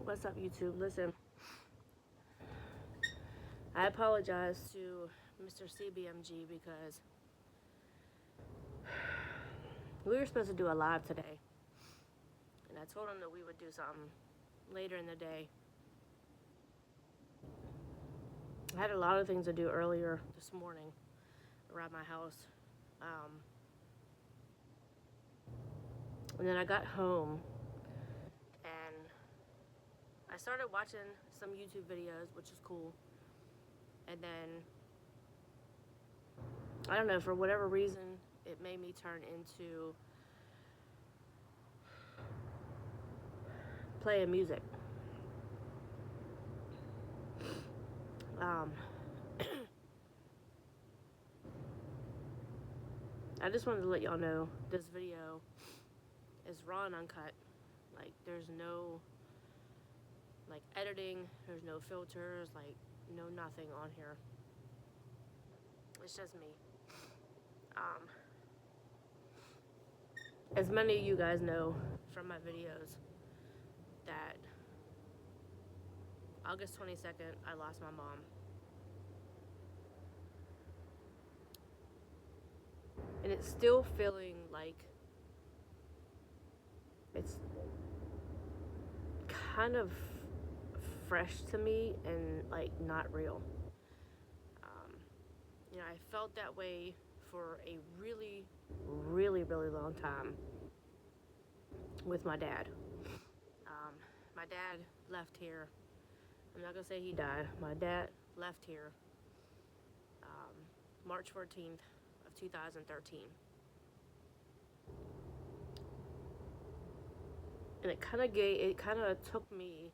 What's up, YouTube? Listen, I apologize to Mr. CBMG because we were supposed to do a live today, and I told him that we would do something later in the day. I had a lot of things to do earlier this morning around my house, and then I got home and I started watching some YouTube videos, which is cool. And then, I don't know, for whatever reason, it made me turn into playing music. I just wanted to let y'all know this video is raw and uncut. Like, there's no, like, editing, there's no filters, like, no nothing on here. It's just me. As many of you guys know from my videos that August 22nd, I lost my mom. And it's still feeling like it's kind of fresh to me and like not real. You know, I felt that way for a really, really, really long time with my dad. My dad left here. I'm not gonna say he died. My dad left here March 14th of 2013. And it kind of took me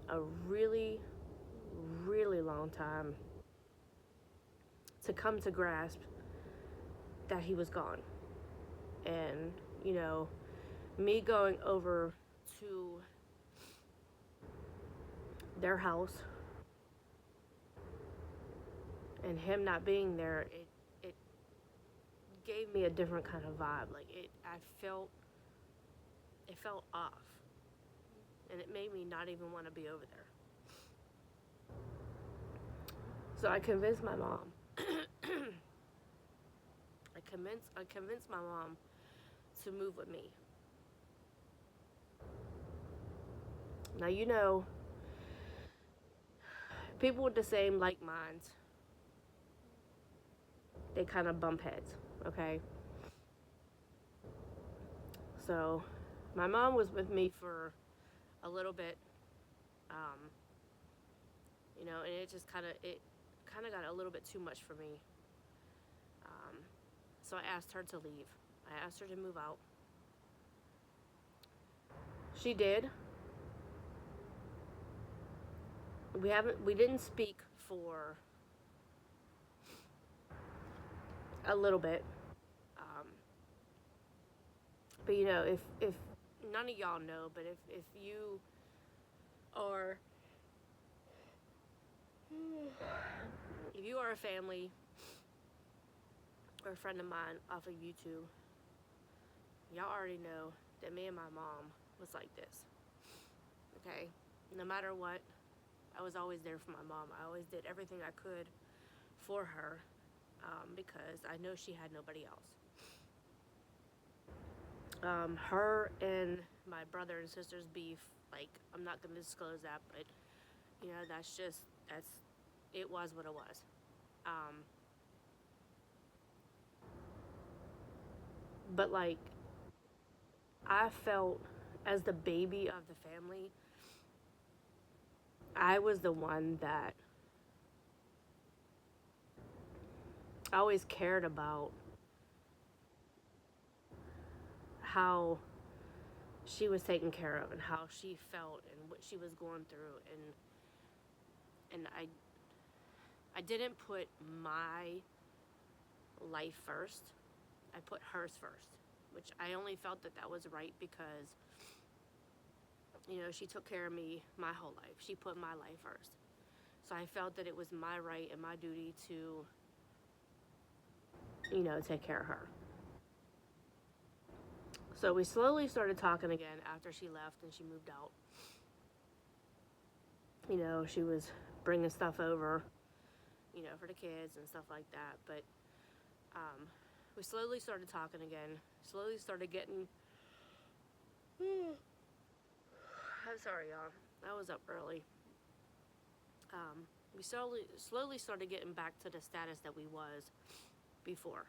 a really, really long time to come to grasp that he was gone. And, you know, me going over to their house and him not being there, it gave me a different kind of vibe. Like, it felt off. And it made me not even want to be over there. So I convinced my mom. I convinced my mom to move with me. Now, you know, people with the same like minds, they kind of bump heads, okay? So my mom was with me for a little bit, you know, and it kind of got a little bit too much for me. So I asked her to leave. I asked her to move out. She did. We didn't speak for a little bit. But you know, if none of y'all know, but if you are a family or a friend of mine off of YouTube, y'all already know that me and my mom was like this. Okay? No matter what, I was always there for my mom. I always did everything I could for her, because I know she had nobody else. Her and my brother and sister's beef, like, I'm not going to disclose that, but, you know, it was what it was. But, like, I felt, as the baby of the family, I was the one that I always cared about how she was taken care of and how she felt and what she was going through, and I didn't put my life first. I put hers first, which I only felt that was right because, you know, she took care of me my whole life. She put my life first. So I felt that it was my right and my duty to, you know, take care of her. So we slowly started talking again after she left and she moved out. You know, she was bringing stuff over, you know, for the kids and stuff like that. But we slowly started talking again. Slowly started getting. I'm sorry, y'all. I was up early. We slowly started getting back to the status that we was before.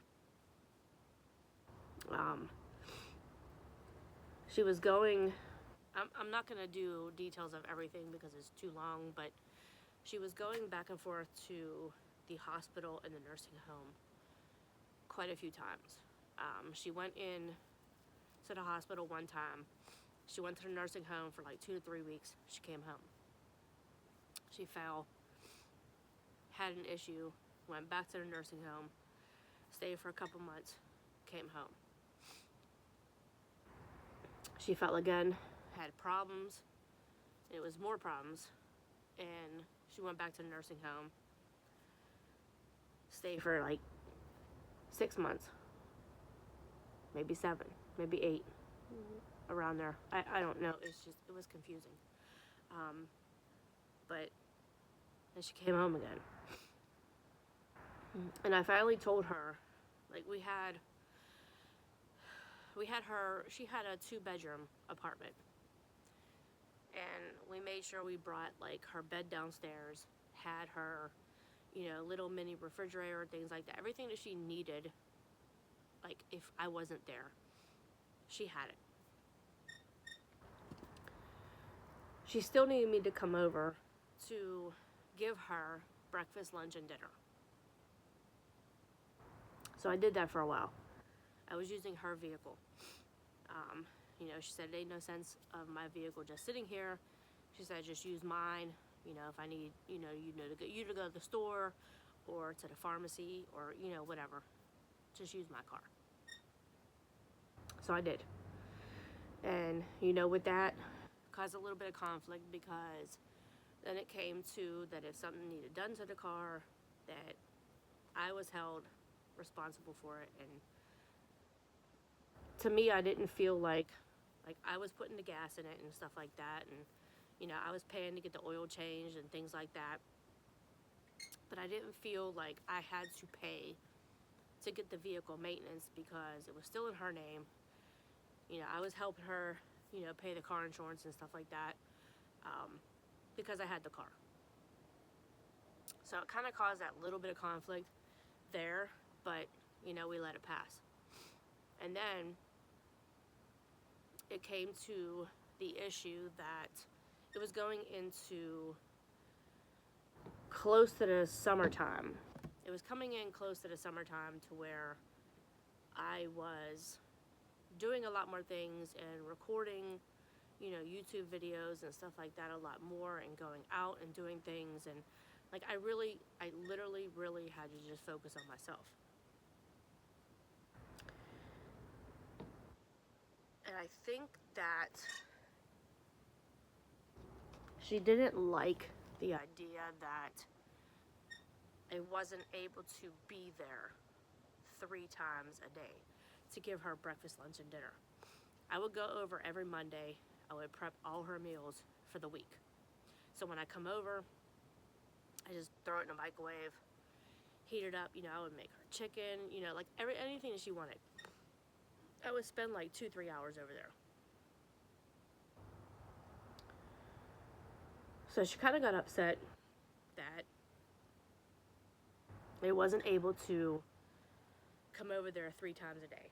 She was going. I'm not gonna do details of everything because it's too long, but she was going back and forth to the hospital and the nursing home quite a few times. She went in to the hospital one time. She went to the nursing home for like 2 to 3 weeks. She came home. She fell, had an issue, went back to the nursing home, stayed for a couple months, came home. She fell again, had problems. It was more problems, and she went back to the nursing home, stayed for like 6 months, maybe 7, maybe 8, around there. I don't know. It was confusing. But then she came home again. And I finally told her, like, she had a 2-bedroom apartment. And we made sure we brought, like, her bed downstairs, had her, you know, little mini refrigerator, things like that. Everything that she needed, like, if I wasn't there, she had it. She still needed me to come over to give her breakfast, lunch, and dinner. So I did that for a while. I was using her vehicle. You know, she said it made no sense of my vehicle just sitting here. She said just use mine. You know, if I need, to go to the store or to the pharmacy or, whatever. Just use my car. So I did. And, with that, caused a little bit of conflict because then it came to that if something needed done to the car, that I was held responsible for it. And to me, I didn't feel like I was putting the gas in it and stuff like that. And, I was paying to get the oil changed and things like that. But I didn't feel like I had to pay to get the vehicle maintenance because it was still in her name. I was helping her, pay the car insurance and stuff like that because I had the car. So it kind of caused that little bit of conflict there, but, we let it pass. And then it came to the issue that it was going into close to the summertime. It was coming in close to the summertime to where I was doing a lot more things and recording, YouTube videos and stuff like that a lot more and going out and doing things. And like, I literally really had to just focus on myself. And I think that she didn't like the idea that I wasn't able to be there 3 times a day to give her breakfast, lunch, and dinner. I would go over every Monday. I would prep all her meals for the week. So when I come over, I just throw it in the microwave, heat it up. I would make her chicken, like anything that she wanted. I would spend like 2-3 hours over there. So she kind of got upset that I wasn't able to come over there 3 times a day.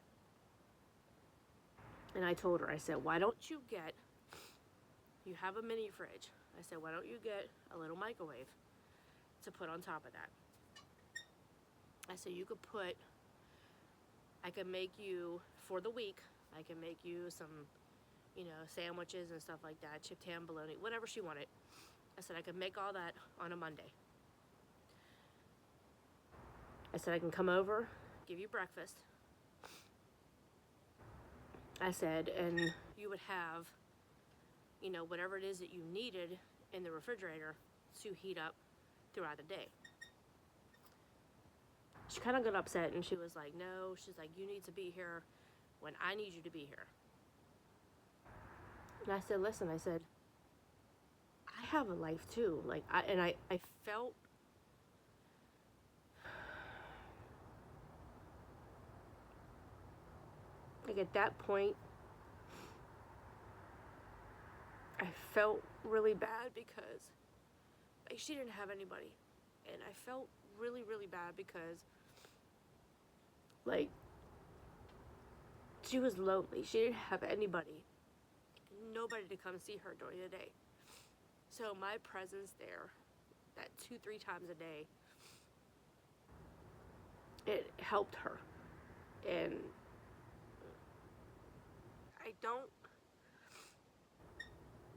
And I told her, I said, why don't you have a mini fridge. I said, why don't you get a little microwave to put on top of that? I said, I could make you, for the week, I can make you some, sandwiches and stuff like that, chipped ham, bologna, whatever she wanted. I said, I could make all that on a Monday. I said, I can come over, give you breakfast. I said, and you would have, whatever it is that you needed in the refrigerator to heat up throughout the day. She kind of got upset and she was like, no, she's like, you need to be here when I need you to be here. And I said, listen, I said, I have a life too. Like, I felt like at that point, I felt really bad because like she didn't have anybody. And I felt really, really bad because like she was lonely. She didn't have anybody. Nobody to come see her during the day. So my presence there, that 2, 3 times a day, it helped her. And I don't,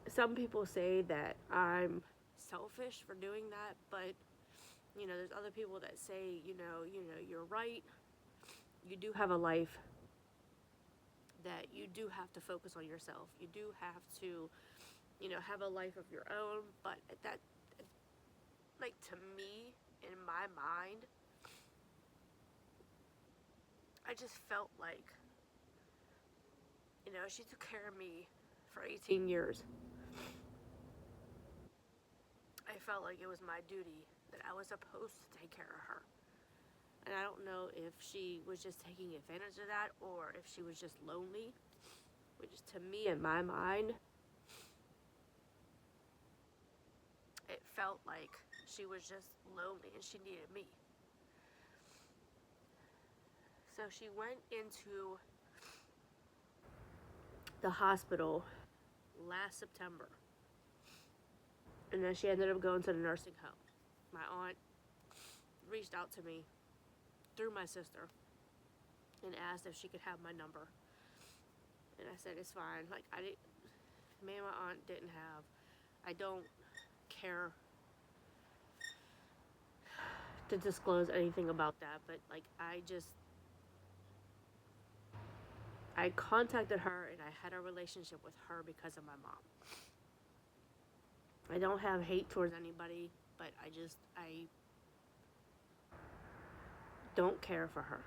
some people say that I'm selfish for doing that, but there's other people that say, you're right. You do have a life, that you do have to focus on yourself. You do have to, have a life of your own. But that, like, to me, in my mind, I just felt like, she took care of me for 18 years. I felt like it was my duty, that I was supposed to take care of her. And I don't know if she was just taking advantage of that or if she was just lonely, which to me, in my mind, it felt like she was just lonely and she needed me. So she went into the hospital last September. And then she ended up going to the nursing home. My aunt reached out to me through my sister and asked if she could have my number. And I said, it's fine. Like, me and my aunt didn't have, I don't care to disclose anything about that, but like, I contacted her and I had a relationship with her because of my mom. I don't have hate towards anybody, but I don't care for her.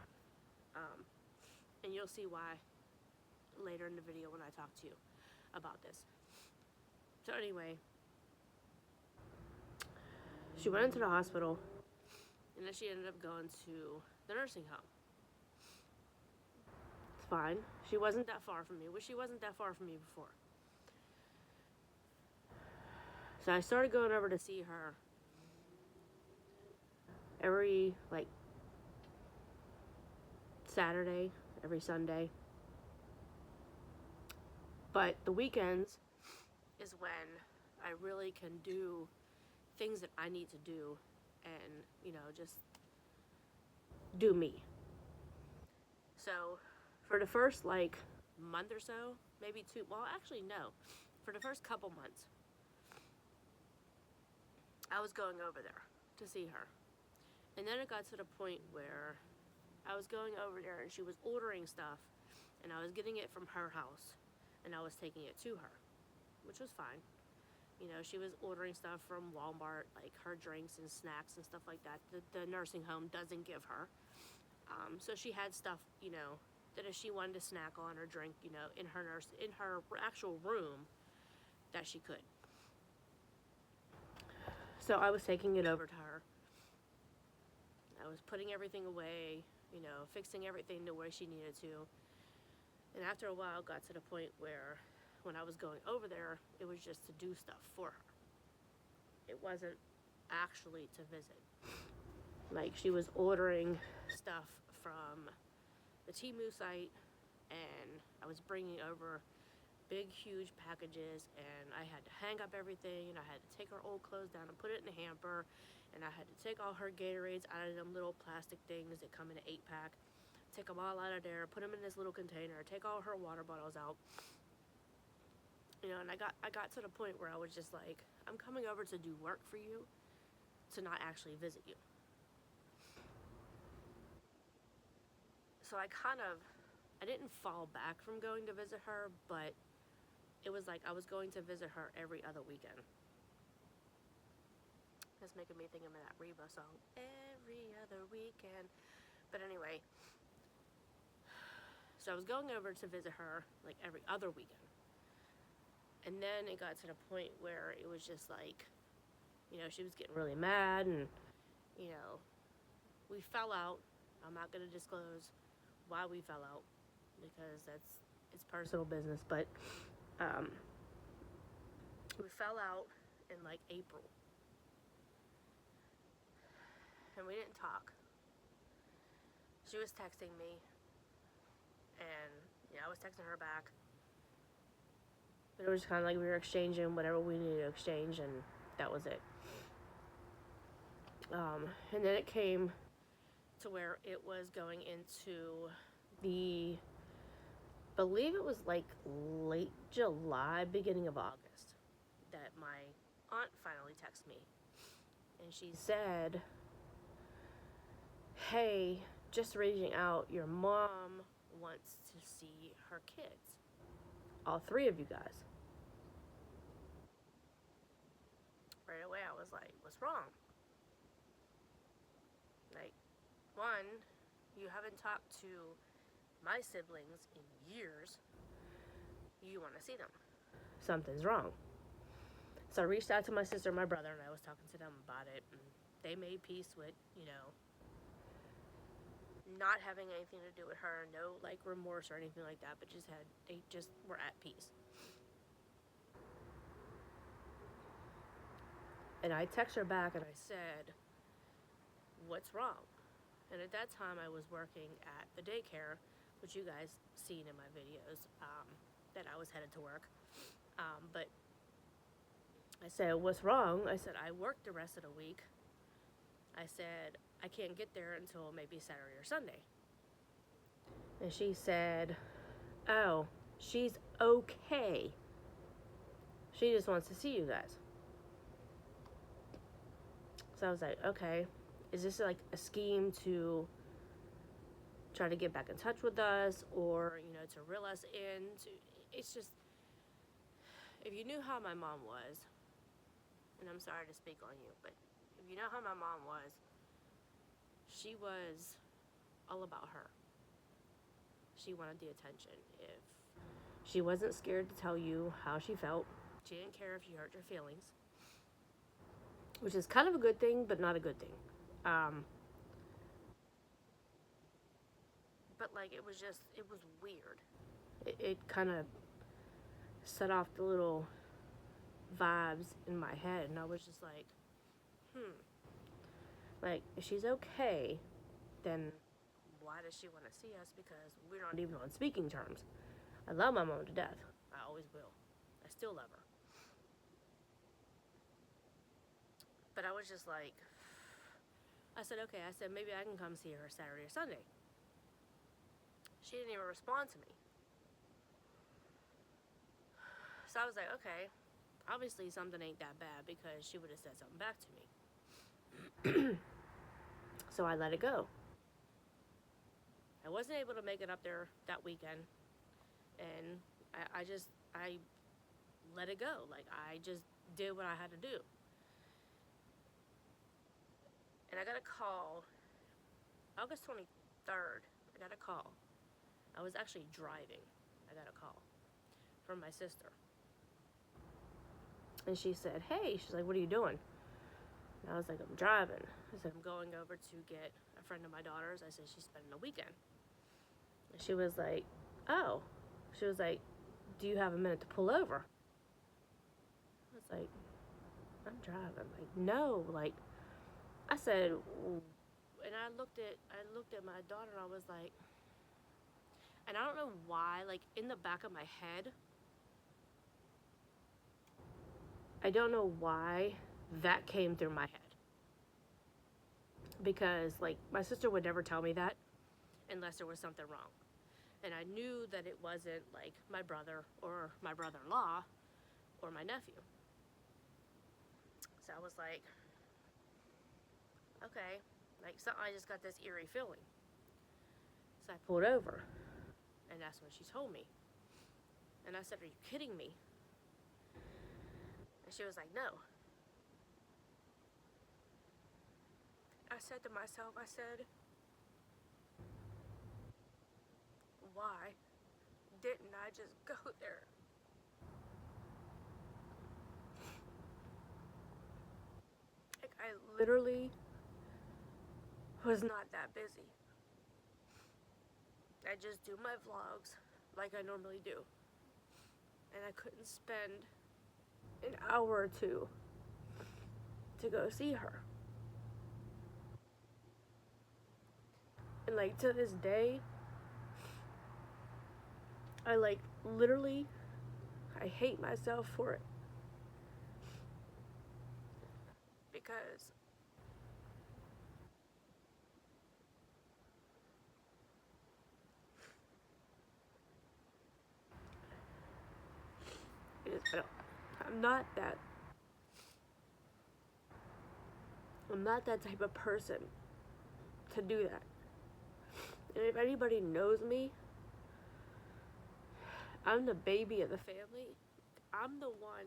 And you'll see why later in the video when I talk to you about this. So anyway, she went into the hospital and then she ended up going to the nursing home. It's fine. She wasn't that far from me, which she wasn't that far from me before. So I started going over to see her every, like, Saturday, every Sunday. But the weekends is when I really can do things that I need to do and, just do me. So for the first, like, month or so, maybe 2, well, actually, no. For the first couple months, I was going over there to see her. And then it got to the point where I was going over there and she was ordering stuff and I was getting it from her house and I was taking it to her, which was fine. She was ordering stuff from Walmart, like her drinks and snacks and stuff like that the nursing home doesn't give her. So she had stuff, that if she wanted to snack on or drink, in her actual room, that she could. So I was taking it over to her. I was putting everything away, fixing everything the way she needed to. And after a while, it got to the point where when I was going over there, it was just to do stuff for her. It wasn't actually to visit. Like, she was ordering stuff from the Temu site, and I was bringing over big, huge packages, and I had to hang up everything, and I had to take her old clothes down and put it in a hamper, and I had to take all her Gatorades out of them little plastic things that come in an 8-pack, take them all out of there, put them in this little container, take all her water bottles out. And I got to the point where I was just like, I'm coming over to do work for you, to not actually visit you. So I didn't fall back from going to visit her, but it was like I was going to visit her every other weekend. That's making me think of that Reba song, every other weekend. But anyway, so I was going over to visit her like every other weekend. And then it got to the point where it was just like, she was getting really mad, and, we fell out. I'm not going to disclose why we fell out because it's personal business, but we fell out in like April. And we didn't talk. She was texting me, and I was texting her back. But it was kind of like we were exchanging whatever we needed to exchange, and that was it. And then it came to where it was going into believe it was like late July, beginning of August, that my aunt finally texted me. And she said, hey, just reaching out, your mom wants to see her kids. All 3 of you guys. Right away, I was like, what's wrong? Like, one, you haven't talked to my siblings in years. You want to see them. Something's wrong. So I reached out to my sister and my brother, and I was talking to them about it. And they made peace with, not having anything to do with her. No, like, remorse or anything like that. But they just were at peace. And I texted her back and I said, what's wrong? And at that time I was working at the daycare, which you guys seen in my videos, that I was headed to work. But I said, what's wrong? I said, I worked the rest of the week. I said, I can't get there until maybe Saturday or Sunday. And she said, oh, she's okay. She just wants to see you guys. So I was like, okay, is this like a scheme to try to get back in touch with us, or, to reel us in? It's just, if you knew how my mom was, and I'm sorry to speak on you, but if you know how my mom was, she was all about her. She wanted the attention. If she wasn't scared to tell you how she felt, she didn't care if you hurt your feelings. Which is kind of a good thing, but not a good thing. But like, it was weird. It kind of set off the little vibes in my head, and I was just like, like, if she's okay, then why does she want to see us? Because we're not even on speaking terms. I love my mom to death. I always will. I still love her. But I was just like, I said, okay. I said, maybe I can come see her Saturday or Sunday. She didn't even respond to me. So I was like, okay, obviously something ain't that bad, because she would have said something back to me. So I let it go. I wasn't able to make it up there that weekend. And I let it go. Like, I just did what I had to do. And I got a call, August 23rd, I got a call. I was actually driving. I got a call from my sister. And she said, hey, she's like, what are you doing? And I was like, I'm driving. I said, I'm going over to get a friend of my daughter's. I said, she's spending the weekend. And she was like, oh. She was like, do you have a minute to pull over? I was like, I'm driving. Like, no, like, I said, and I looked at my daughter, and I was like, and I don't know why, like, in the back of my head, I don't know why that came through my head. Because, like, my sister would never tell me that unless there was something wrong. And I knew that it wasn't, like, my brother or my brother-in-law or my nephew. So I was like, okay, like, I just got this eerie feeling. So I pulled over, and that's when she told me. And I said, are you kidding me? And she was like, no. I said to myself, I said, why didn't I just go there? I literally was not that busy. I just do my vlogs like I normally do. And I couldn't spend an hour or two to go see her. And like to this day, I like literally, I hate myself for it. Because I'm not that, I'm not that type of person to do that. And if anybody knows me, I'm the baby of the family. I'm the one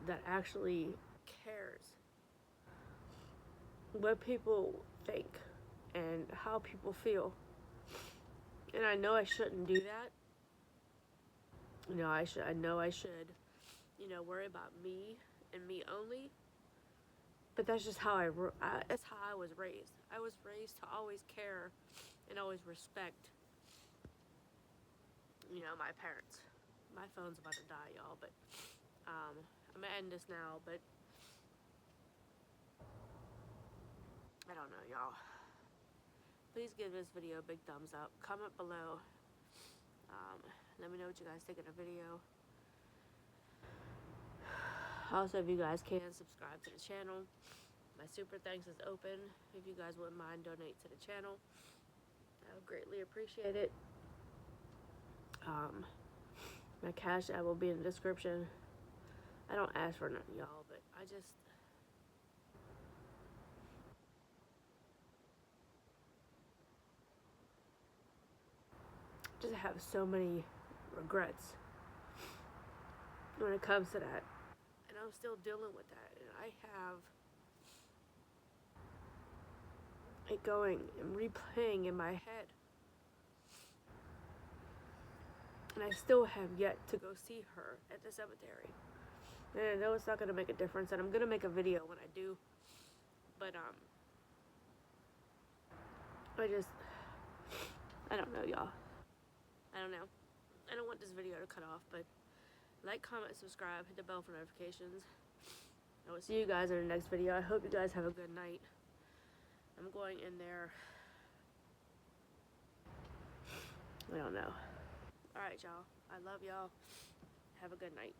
that actually cares what people think and how people feel. And I know I shouldn't do that. I know I should, worry about me and me only. But that's just how that's how I was raised. I was raised to always care and always respect, my parents. My phone's about to die, y'all, but I'm gonna end this now, but I don't know, y'all. Please give this video a big thumbs up. Comment below. Let me know what you guys think of the video. Also, if you guys can, subscribe to the channel. My super thanks is open. If you guys wouldn't mind, donate to the channel. I would greatly appreciate it. My Cash App will be in the description. I don't ask for nothing, y'all, but I just have so many regrets when it comes to that. And I'm still dealing with that. And I have it going and replaying in my head. And I still have yet to go see her at the cemetery. And I know it's not going to make a difference. And I'm going to make a video when I do. But, I don't know, y'all. I don't know. I don't want this video to cut off, but like, comment, subscribe, hit the bell for notifications. I will see you guys in the next video. I hope you guys have a good night. I'm going in there. I don't know. Alright, y'all. I love y'all. Have a good night.